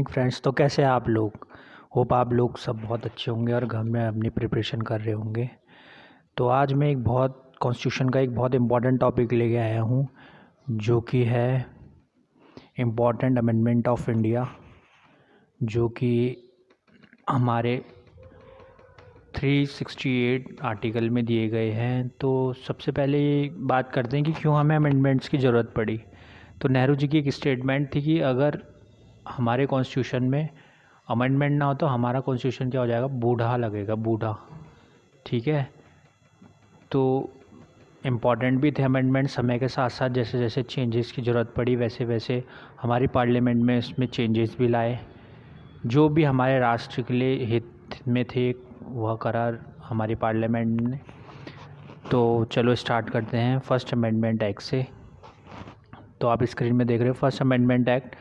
Friends, तो कैसे हैं आप लोग। होप आप लोग सब बहुत अच्छे होंगे और घर में अपनी प्रिपरेशन कर रहे होंगे। तो आज मैं एक बहुत कॉन्स्टिट्यूशन का एक बहुत इम्पॉर्टेंट टॉपिक लेके आया हूँ, जो कि है इम्पॉर्टेंट अमेंडमेंट ऑफ इंडिया, जो कि हमारे 368 आर्टिकल में दिए गए हैं। तो सबसे पहले ये बात करते हैं कि क्यों हमें अमेंडमेंट्स की ज़रूरत पड़ी। तो नेहरू जी की एक स्टेटमेंट थी कि अगर हमारे कॉन्स्टिट्यूशन में अमेंडमेंट ना हो तो हमारा कॉन्स्टिट्यूशन क्या हो जाएगा, बूढ़ा लगेगा, बूढ़ा। ठीक है। तो इम्पॉर्टेंट भी थे अमेंडमेंट। समय के साथ साथ जैसे जैसे चेंजेस की ज़रूरत पड़ी वैसे वैसे हमारी पार्लियामेंट में इसमें चेंजेस भी लाए, जो भी हमारे राष्ट्र के लिए हित में थे वह करार हमारी पार्लियामेंट ने। तो चलो स्टार्ट करते हैं फर्स्ट अमेंडमेंट एक्ट से। तो आप स्क्रीन में देख रहे हो फर्स्ट अमेंडमेंट एक्ट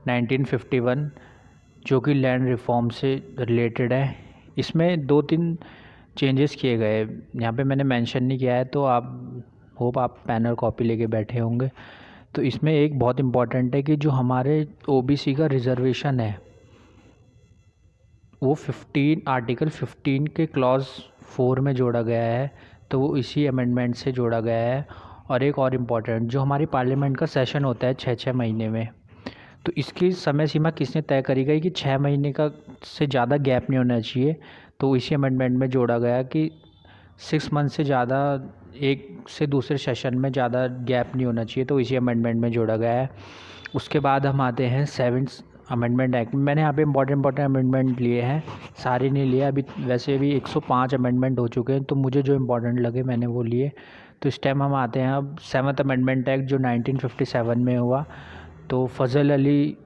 1951, जो कि लैंड रिफॉर्म से रिलेटेड है। इसमें 2-3 चेंजेस किए गए, यहाँ पे मैंने मेंशन नहीं किया है, तो आप होप आप पेन और कॉपी लेके बैठे होंगे। तो इसमें एक बहुत इम्पॉर्टेंट है कि जो हमारे ओबीसी का रिजर्वेशन है वो आर्टिकल 15 के क्लॉज 4 में जोड़ा गया है। तो वो इसी अमेंडमेंट से जोड़ा गया है। और एक और इम्पॉर्टेंट, जो हमारी पार्लियामेंट का सेशन होता है 6-6 महीने में, तो इसकी समय सीमा किसने तय करी गई कि 6 महीने का से ज़्यादा गैप नहीं होना चाहिए। तो इसी अमेंडमेंट में जोड़ा गया कि 6 मंथ से ज़्यादा एक से दूसरे सेशन में ज़्यादा गैप नहीं होना चाहिए। तो इसी अमेंडमेंट में जोड़ा गया है। उसके बाद हम आते हैं 7th अमेंडमेंट एक्ट। मैंने यहाँ पे इम्पॉर्टेंट अमेंडमेंट लिए हैं, सारे नहीं लिए। अभी वैसे भी 105 अमेंडमेंट हो चुके हैं, तो मुझे जो इम्पोर्टेंट लगे मैंने वो लिए। तो इस टाइम हम आते हैं अब 7th अमेंडमेंट एक्ट, जो 1957 में हुआ। तो फजल अली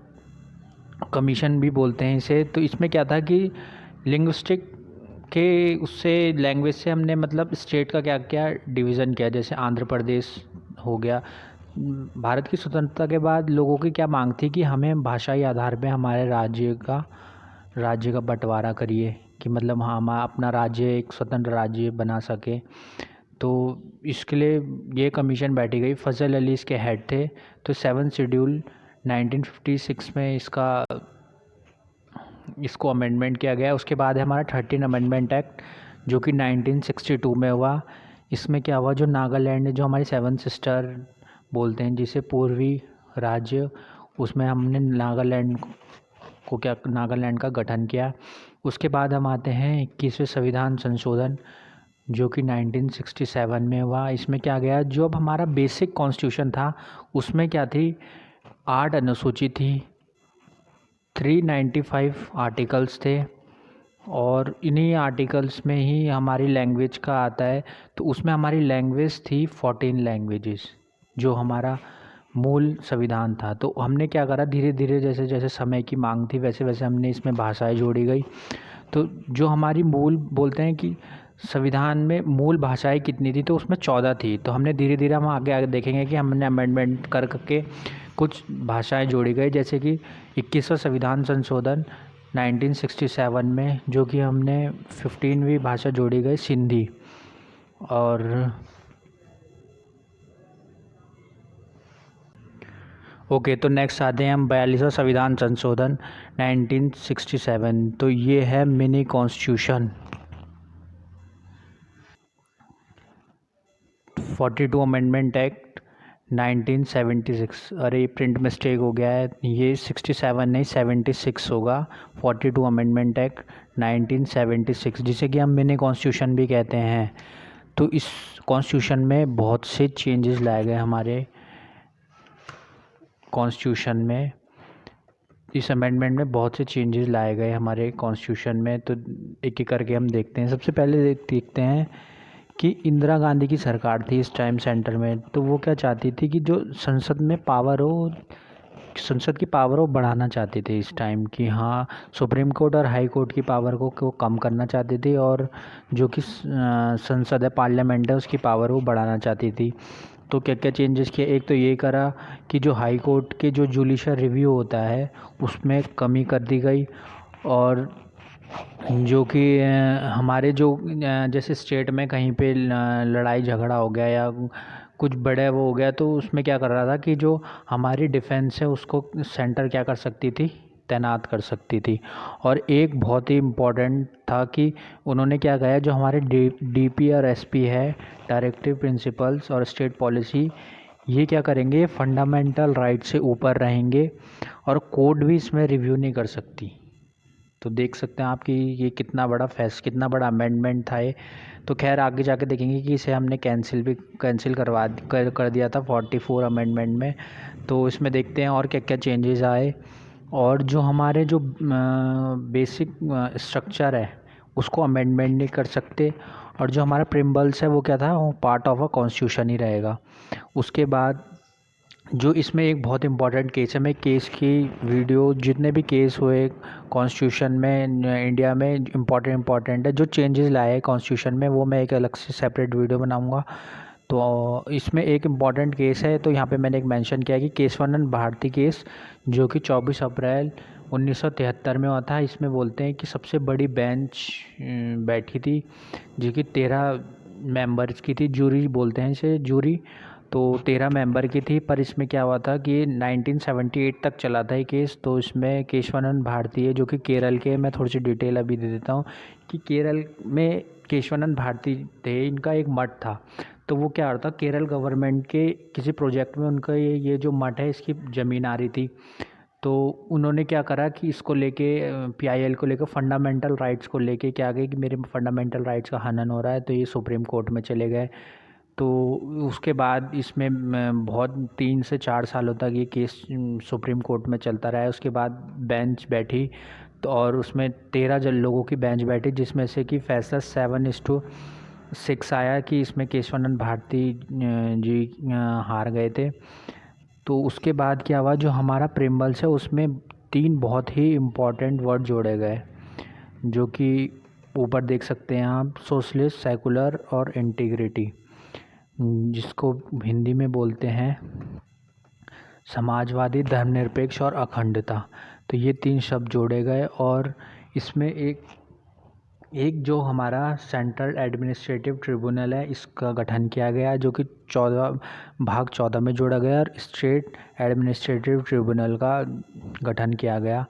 कमीशन भी बोलते हैं इसे। तो इसमें क्या था कि लिंग्विस्टिक के उससे लैंग्वेज से हमने मतलब स्टेट का क्या क्या डिवीज़न किया। जैसे आंध्र प्रदेश हो गया। भारत की स्वतंत्रता के बाद लोगों की क्या मांग थी कि हमें भाषाई आधार पे हमारे राज्य का बंटवारा करिए, कि मतलब हम अपना राज्य एक स्वतंत्र राज्य बना सके। तो इसके लिए ये कमीशन बैठी गई, फजल अली इसके हेड थे। तो 7th शेड्यूल 1956 में इसको अमेंडमेंट किया गया। उसके बाद है हमारा 13 अमेंडमेंट एक्ट, जो कि 1962 में हुआ। इसमें क्या हुआ, जो नागालैंड है, जो हमारी 7 सिस्टर बोलते हैं जिसे पूर्वी राज्य, उसमें हमने नागालैंड का गठन किया। उसके बाद हम आते हैं 21वें संविधान संशोधन, जो कि 1967 में हुआ। इसमें क्या गया, जो अब हमारा बेसिक कॉन्स्टिट्यूशन था उसमें क्या थी, 8 अनुसूची थी, 395 आर्टिकल्स थे। और इन्हीं आर्टिकल्स में ही हमारी लैंग्वेज का आता है। तो उसमें हमारी लैंग्वेज थी 14 लैंग्वेजेस, जो हमारा मूल संविधान था। तो हमने क्या करा, धीरे धीरे जैसे जैसे समय की मांग थी वैसे वैसे हमने इसमें भाषाएं जोड़ी गई। तो जो हमारी मूल बोलते हैं कि संविधान में मूल भाषाएं कितनी थी, तो उसमें 14 थी। तो हमने धीरे धीरे हम आगे आगे देखेंगे कि हमने अमेंडमेंट कर करके कुछ भाषाएं जोड़ी गई। जैसे कि 21वां संविधान संशोधन 1967 में, जो कि हमने 15वीं भाषा जोड़ी गई, सिंधी। और ओके, तो नेक्स्ट आते हैं हम 42वां संविधान संशोधन 1967। तो ये है मिनी कॉन्स्टिट्यूशन। 42 amendment act 1976। अरे प्रिंट मिस्टेक हो गया है, ये 67 नहीं 76 होगा। 42 अमेंडमेंट एक्ट 1976, जिसे कि हम मिनी कॉन्स्टिट्यूशन भी कहते हैं। तो इस कॉन्स्टिट्यूशन में बहुत से चेंजेस लाए गए हमारे कॉन्स्टिट्यूशन में। इस अमेंडमेंट में बहुत से चेंजेस लाए गए हमारे कॉन्स्टिट्यूशन में। तो एक एक करके हम देखते हैं। सबसे पहले देखते हैं कि इंदिरा गांधी की सरकार थी इस टाइम सेंटर में। तो वो क्या चाहती थी कि जो संसद में पावर हो, संसद की पावर वो बढ़ाना चाहते थे इस टाइम, कि हाँ सुप्रीम कोर्ट और हाई कोर्ट की पावर को कम करना चाहती थी, और जो कि संसद है, पार्लियामेंट है, उसकी पावर वो बढ़ाना चाहती थी। तो क्या क्या चेंजेस किए, एक तो ये करा कि जो हाई कोर्ट के जो जुडिशल रिव्यू होता है उसमें कमी कर दी गई। और जो कि हमारे जो जैसे स्टेट में कहीं पे लड़ाई झगड़ा हो गया या कुछ बड़े वो हो गया, तो उसमें क्या कर रहा था कि जो हमारी डिफेंस है उसको सेंटर क्या कर सकती थी, तैनात कर सकती थी। और एक बहुत ही इम्पोर्टेंट था कि उन्होंने क्या कहा, जो हमारे डीपी और एसपी है, डायरेक्टिव प्रिंसिपल्स और स्टेट पॉलिसी, ये क्या करेंगे, फंडामेंटल राइट से ऊपर रहेंगे और कोर्ट भी इसमें रिव्यू नहीं कर सकती। तो देख सकते हैं आप कि ये कितना बड़ा अमेंडमेंट था ये। तो खैर आगे जाके देखेंगे कि इसे हमने कैंसिल कर दिया था 44 अमेंडमेंट में। तो इसमें देखते हैं और क्या क्या चेंजेस आए। और जो हमारे जो बेसिक स्ट्रक्चर है उसको अमेंडमेंट नहीं कर सकते। और जो हमारा प्रिम्बल्स है वो क्या था, वो पार्ट ऑफ अ कॉन्स्टिट्यूशन ही रहेगा। उसके बाद जो इसमें एक बहुत इम्पॉर्टेंट केस है, मैं केस की वीडियो, जितने भी केस हुए कॉन्स्टिट्यूशन में इंडिया में इम्पॉर्टेंट है, जो चेंजेस लाए हैं कॉन्स्टिट्यूशन में, वो मैं एक अलग से सेपरेट वीडियो बनाऊंगा। तो इसमें एक इम्पॉर्टेंट केस है, तो यहाँ पे मैंने एक मेंशन किया कि केशवानंद भारती केस, जो कि 24 अप्रैल 1973 में हुआ था। इसमें बोलते हैं कि सबसे बड़ी बेंच बैठी थी, जो कि 13 मेंबर्स की थी, जूरी बोलते हैं इसे, जूरी। तो 13 मेंबर की थी, पर इसमें क्या हुआ था कि 1978 तक चला था ये केस। तो इसमें केशवानंद भारती है, जो कि केरल के, मैं थोड़ी सी डिटेल अभी दे देता हूँ कि केरल में केशवानंद भारती थे, इनका एक मठ था। तो वो क्या होता, केरल गवर्नमेंट के किसी प्रोजेक्ट में उनका ये जो मठ है इसकी ज़मीन आ रही थी। तो उन्होंने क्या करा कि इसको लेके पीआईएल को लेकर फंडामेंटल राइट्स को लेके क्या गए कि मेरे फंडामेंटल राइट्स का हनन हो रहा है, तो ये सुप्रीम कोर्ट में चले गए। तो उसके बाद इसमें बहुत 3 से 4 सालों तक ये केस सुप्रीम कोर्ट में चलता रहा है। उसके बाद बेंच बैठी, तो और उसमें 13 जन लोगों की बेंच बैठी, जिसमें से कि फैसला 7-6 आया कि इसमें केशवानंद भारती जी हार गए थे। तो उसके बाद क्या हुआ, जो हमारा प्रिम्बल्स है उसमें 3 बहुत ही इम्पॉर्टेंट वर्ड जोड़े गए, जो कि ऊपर देख सकते हैं आप, सोशलिस्ट, सेकुलर और इंटीग्रिटी, जिसको हिंदी में बोलते हैं समाजवादी, धर्मनिरपेक्ष और अखंडता। तो ये 3 शब्द जोड़े गए। और इसमें एक जो हमारा सेंट्रल एडमिनिस्ट्रेटिव ट्रिब्यूनल है, इसका गठन किया गया, जो कि भाग 14 में जोड़ा गया, और स्टेट एडमिनिस्ट्रेटिव ट्रिब्यूनल का गठन किया गया।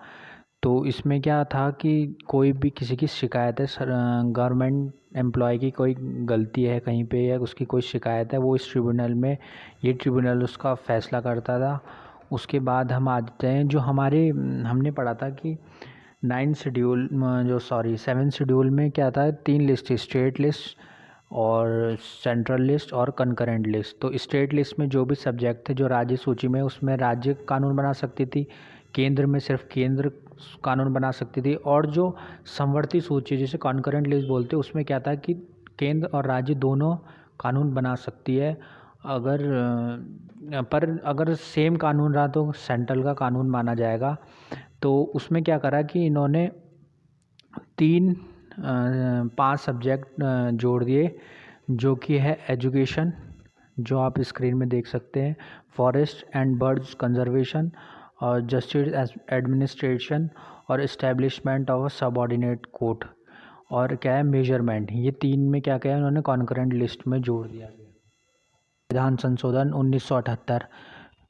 तो इसमें क्या था कि कोई भी किसी की शिकायत है, गवर्नमेंट एम्प्लॉय की कोई गलती है कहीं पे या उसकी कोई शिकायत है, वो इस ट्रिब्यूनल में, ये ट्रिब्यूनल उसका फ़ैसला करता था। उसके बाद हम आते हैं, जो हमने पढ़ा था कि 7 शेड्यूल में क्या था, 3 लिस्ट थी, स्टेट लिस्ट और सेंट्रल लिस्ट और कंकरेंट लिस्ट। तो स्टेट लिस्ट में जो भी सब्जेक्ट थे जो राज्य सूची में, उसमें राज्य कानून बना सकती थी, केंद्र में सिर्फ केंद्र कानून बना सकती थी। और जो समवर्ती सूची, जिसे कॉन्करेंट लिस्ट बोलते हैं, उसमें क्या था कि केंद्र और राज्य दोनों कानून बना सकती है। अगर सेम कानून रहा तो सेंट्रल का कानून माना जाएगा। तो उसमें क्या करा कि इन्होंने 5 सब्जेक्ट जोड़ दिए, जो कि है एजुकेशन, जो आप स्क्रीन में देख सकते हैं, फॉरेस्ट एंड बर्ड्स कंजर्वेशन, और जस्टिस एडमिनिस्ट्रेशन, और establishment of a subordinate court, और क्या है, मेजरमेंट। ये 3 में क्या क्या है, उन्होंने कॉन्करेंट लिस्ट में जोड़ दिया गया। संविधान संशोधन 1978,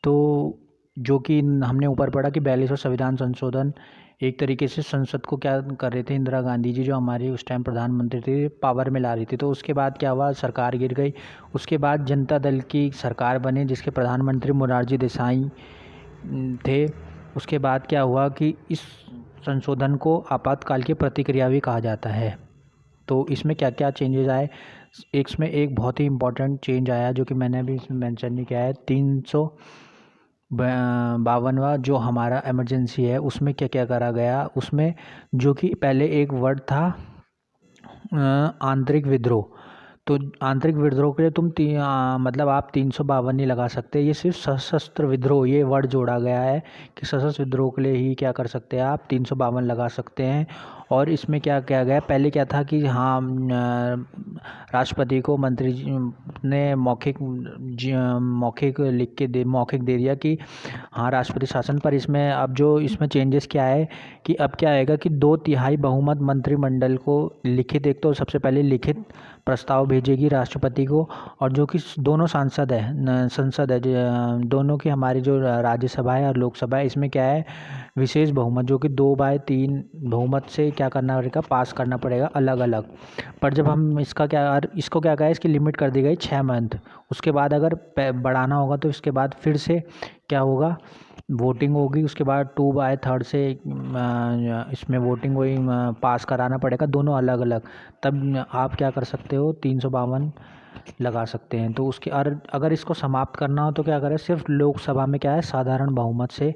तो जो कि हमने ऊपर पढ़ा कि 42वां संविधान संशोधन एक तरीके से संसद को क्या कर रहे थे, इंदिरा गांधी जी जो हमारी उस टाइम प्रधानमंत्री थी, पावर में ला रही थी। तो उसके बाद क्या हुआ, सरकार गिर गई। उसके बाद जनता दल की सरकार बनी, जिसके प्रधानमंत्री मोरारजी देसाई थे। उसके बाद क्या हुआ कि इस संशोधन को आपातकाल की प्रतिक्रिया भी कहा जाता है। तो इसमें क्या क्या चेंजेस आए, इसमें एक बहुत ही इम्पोर्टेंट चेंज आया, जो कि मैंने अभी इसमें मेंशन नहीं किया है। 352वां जो हमारा इमरजेंसी है, उसमें क्या क्या करा गया, उसमें जो कि पहले एक वर्ड था आंतरिक विद्रोह। तो आंतरिक विद्रोह के लिए मतलब आप 352 नहीं लगा सकते, ये सिर्फ सशस्त्र विद्रोह, ये वर्ड जोड़ा गया है कि सशस्त्र विद्रोह के लिए ही क्या कर सकते हैं, आप 352 लगा सकते हैं। और इसमें क्या किया गया, पहले क्या था कि हाँ, राष्ट्रपति को मंत्री ने मौखिक लिख के मौखिक दे दिया कि हाँ राष्ट्रपति शासन। पर इसमें चेंजेस क्या है कि अब क्या आएगा कि 2/3 बहुमत मंत्रिमंडल को लिखित, एक तो सबसे पहले लिखित प्रस्ताव भेजेगी राष्ट्रपति को, और जो कि दोनों संसद है दोनों की, हमारी जो राज्यसभा है और लोकसभा है, इसमें क्या है विशेष बहुमत, जो कि 2/3 बहुमत से क्या करना पड़ेगा, पास करना पड़ेगा अलग अलग। पर जब हम इसको क्या कहा है, इसकी लिमिट कर दी गई 6 मंथ। उसके बाद अगर बढ़ाना होगा तो इसके बाद फिर से क्या होगा, वोटिंग होगी। उसके बाद 2/3 से इसमें वोटिंग हुई, पास कराना पड़ेगा दोनों अलग अलग। तब आप क्या कर सकते हो, 352 लगा सकते हैं। तो उसके अगर इसको समाप्त करना हो तो क्या करें, सिर्फ लोकसभा में क्या है साधारण बहुमत से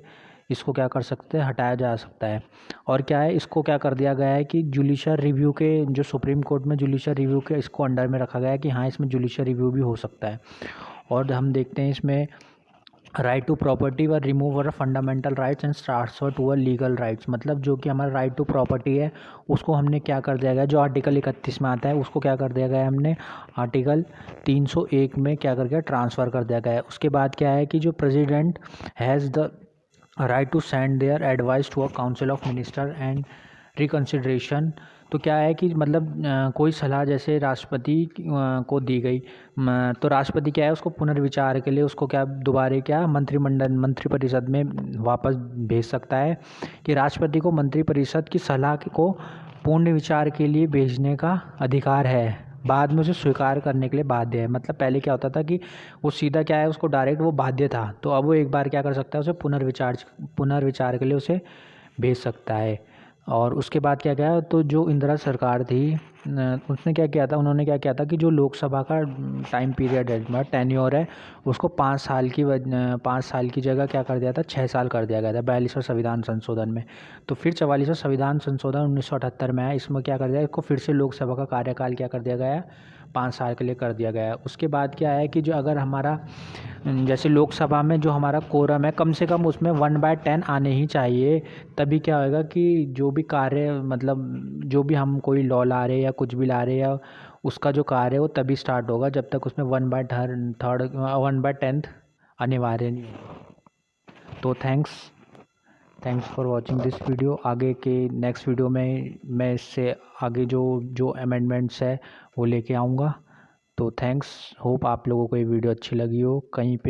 इसको क्या कर सकते हैं, हटाया जा सकता है। और क्या है, इसको क्या कर दिया गया है कि जुडिशल रिव्यू के, जो सुप्रीम कोर्ट में जुडिशल रिव्यू के इसको अंडर में रखा गया है कि हाँ इसमें जुडिशल रिव्यू भी हो सकता है। और हम देखते हैं इसमें राइट टू प्रॉपर्टी व remove fundamental rights and transfer to a legal rights, मतलब जो कि हमारा राइट टू प्रॉपर्टी है उसको हमने क्या कर दिया गया, जो आर्टिकल 31 में आता है उसको क्या कर दिया गया है, हमने आर्टिकल 301 में क्या कर दिया, ट्रांसफ़र कर दिया गया है। उसके बाद क्या है कि जो president has the right to send their advice to a council of minister and reconsideration. तो क्या है कि मतलब कोई सलाह जैसे राष्ट्रपति को दी गई, तो राष्ट्रपति क्या है उसको पुनर्विचार के लिए उसको क्या दोबारा क्या मंत्रिपरिषद में वापस भेज सकता है, कि राष्ट्रपति को मंत्रिपरिषद की सलाह को पूर्ण विचार के लिए भेजने का अधिकार है, बाद में उसे स्वीकार करने के लिए बाध्य है। मतलब पहले क्या होता था कि वो सीधा क्या है उसको डायरेक्ट वो बाध्य था, तो अब वो एक बार क्या कर सकता है, उसे पुनर्विचार के लिए उसे भेज सकता है। और उसके बाद क्या किया, तो जो इंदिरा सरकार थी उसने क्या किया था, उन्होंने क्या किया था कि जो लोकसभा का टाइम पीरियड है, मतलब टेन्योर है, उसको 5 साल की जगह क्या कर दिया था, 6 साल कर दिया गया था 42वें संविधान संशोधन में। तो फिर 44वां संविधान संशोधन 1978 में आया, इसमें क्या कर दिया, इसको फिर से लोकसभा का कार्यकाल क्या कर दिया गया, 5 साल के लिए कर दिया गया है। उसके बाद क्या है कि जो अगर हमारा जैसे लोकसभा में जो हमारा कोरम है कम से कम उसमें 1/10 आने ही चाहिए, तभी क्या होएगा कि जो भी कार्य, मतलब जो भी हम कोई लॉ ला रहे हैं या कुछ भी ला रहे हैं, या उसका जो कार्य है वो तभी स्टार्ट होगा जब तक उसमें 1/10 अनिवार्य नहीं होगा। तो thanks for watching this video. आगे के नेक्स्ट वीडियो में मैं इससे आगे जो अमेंडमेंट्स है वो लेके आऊँगा। तो थैंक्स, होप आप लोगों को ये वीडियो अच्छी लगी हो। कहीं पे